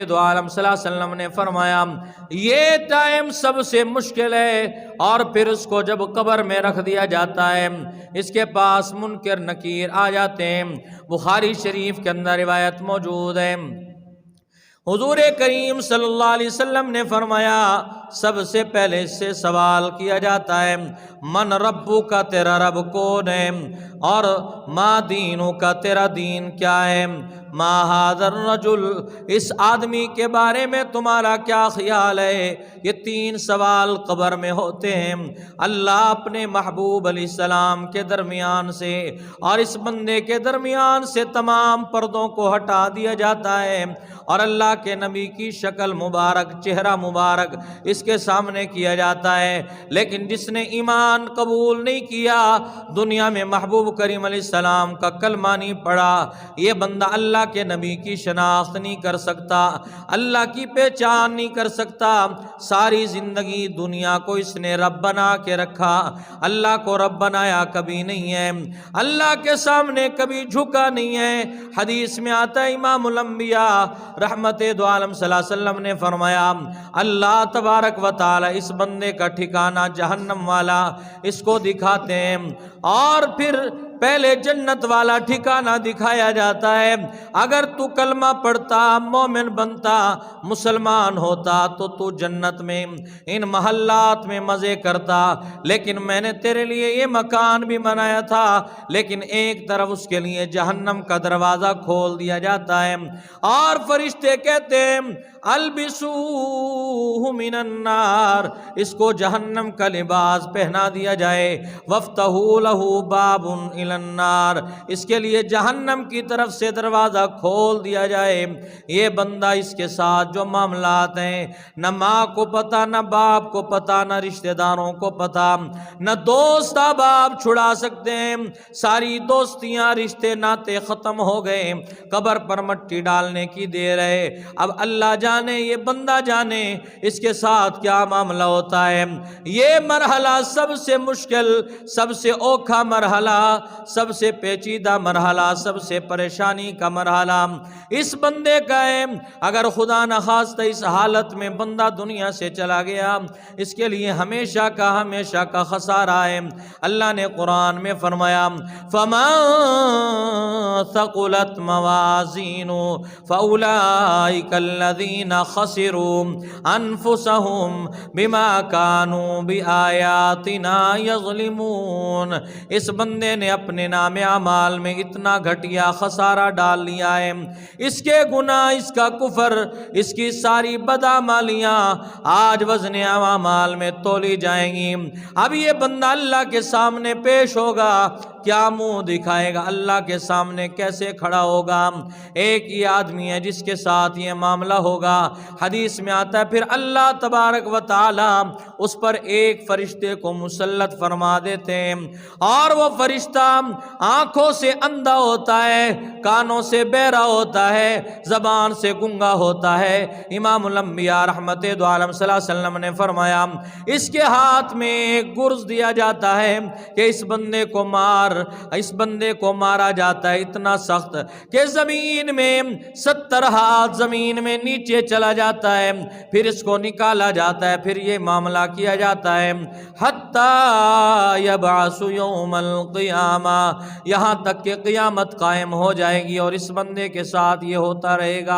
دو عالم صلی اللہ علیہ وسلم نے فرمایا یہ ٹائم سب سے مشکل ہے، اور پھر اس کو جب قبر میں رکھ دیا جاتا ہے اس کے پاس منکر نکیر آ جاتے ہیں۔ بخاری شریف کے اندر روایت موجود ہے، حضور کریم صلی اللہ علیہ وسلم نے فرمایا سب سے پہلے اس سے سوال کیا جاتا ہے من ربو کا، تیرا رب کون ہے، اور ما دینو کا، تیرا دین کیا ہے، ما ھذا الرجل، اس آدمی کے بارے میں تمہارا کیا خیال ہے۔ یہ تین سوال قبر میں ہوتے ہیں۔ اللہ اپنے محبوب علیہ السلام کے درمیان سے اور اس بندے کے درمیان سے تمام پردوں کو ہٹا دیا جاتا ہے، اور اللہ کے نبی کی شکل مبارک، چہرہ مبارک اس کے سامنے کیا جاتا ہے۔ لیکن جس نے ایمان قبول نہیں کیا، دنیا میں محبوب کریم علیہ السلام کا کلمہ نہیں پڑھا، یہ بندہ اللہ کے نبی کی شناخت نہیں کر سکتا، اللہ کی پہچان نہیں کر سکتا۔ ساری زندگی دنیا کو اس نے رب بنا کے رکھا، اللہ کو رب بنایا کبھی نہیں ہے، اللہ کے سامنے کبھی جھکا نہیں ہے۔ حدیث میں آتا ہے امام الانبیاء رحمت دو عالم صلی اللہ علیہ وسلم نے فرمایا اللہ تبارک و تعالی اس بندے کا ٹھکانہ جہنم والا اس کو دکھاتے ہیں، اور پھر پہلے جنت والا ٹھکانہ دکھایا جاتا ہے۔ اگر تو کلمہ پڑھتا، مومن بنتا، مسلمان ہوتا تو جنت میں ان محلات میں مزے کرتا، لیکن میں نے تیرے لیے یہ مکان بھی بنایا تھا، لیکن ایک طرف اس کے لیے جہنم کا دروازہ کھول دیا جاتا ہے، اور فرشتے کہتے ہیں البسوہ من النار، اس کو جہنم کا لباس پہنا دیا جائے، وفتحوا لہ باب الی النار، اس کے لیے جہنم کی طرف سے دروازہ کھول دیا جائے۔ یہ بندہ اس کے ساتھ جو معاملات ہیں، نہ ماں کو پتا، نہ باپ کو پتا، نہ رشتہ داروں کو پتا، نہ دوست احباب چھڑا سکتے ہیں، ساری دوستیاں، رشتے ناتے ختم ہو گئے، قبر پر مٹی ڈالنے کی دیر ہے۔ اب اللہ جانے، یہ بندہ جانے اس کے ساتھ کیا معاملہ ہوتا ہے۔ یہ مرحلہ سب سے مشکل، سب سے اوکھا مرحلہ، سب سے پیچیدہ مرحلہ، سب سے پریشانی کا مرحلہ اس بندے کا ہے۔ اگر خدا نخواستہ اس حالت میں بندہ دنیا سے چلا گیا، اس کے لیے ہمیشہ کا خسارہ ہے۔ اللہ نے قرآن میں فرمایا فَمَن ثَقُلَتْ مَوَازِينُهُ فَأُولَئِكَ الَّذِينَ خَسِرُوا أَنفُسَهُمْ بِمَا كَانُوا بِآيَاتِنَا يَظْلِمُونَ۔ اس بندے نے اپنے نام اعمال میں اتنا گھٹیا خسارہ ڈال لیا ہے، اس کے گناہ، اس کا کفر، اس کی ساری بدعمالیاں آج وزن اعمال میں تولی جائیں گی۔ اب یہ بندہ اللہ کے سامنے پیش ہوگا، کیا منہ دکھائے گا، اللہ کے سامنے کیسے کھڑا ہوگا؟ ایک ہی آدمی ہے جس کے ساتھ یہ معاملہ ہوگا۔ حدیث میں آتا ہے پھر اللہ تبارک و تعالی اس پر ایک فرشتے کو مسلط فرما دیتے ہیں، اور وہ فرشتہ آنکھوں سے اندھا ہوتا ہے، کانوں سے بہرا ہوتا ہے، زبان سے گنگا ہوتا ہے۔ امام الانبیاء رحمت دو عالم صلی اللہ علیہ وسلم نے فرمایا اس کے ہاتھ میں ایک گرز دیا جاتا ہے کہ اس بندے کو مارا جاتا ہے اتنا سخت کہ زمین میں 70 ہاتھ زمین میں نیچے چلا جاتا ہے، پھر اس کو نکالا جاتا ہے، پھر یہ معاملہ کیا جاتا ہے حتی یبعث یوم القیامہ، یہاں تک کہ قیامت قائم ہو جائے گی، اور اس بندے کے ساتھ یہ ہوتا رہے گا۔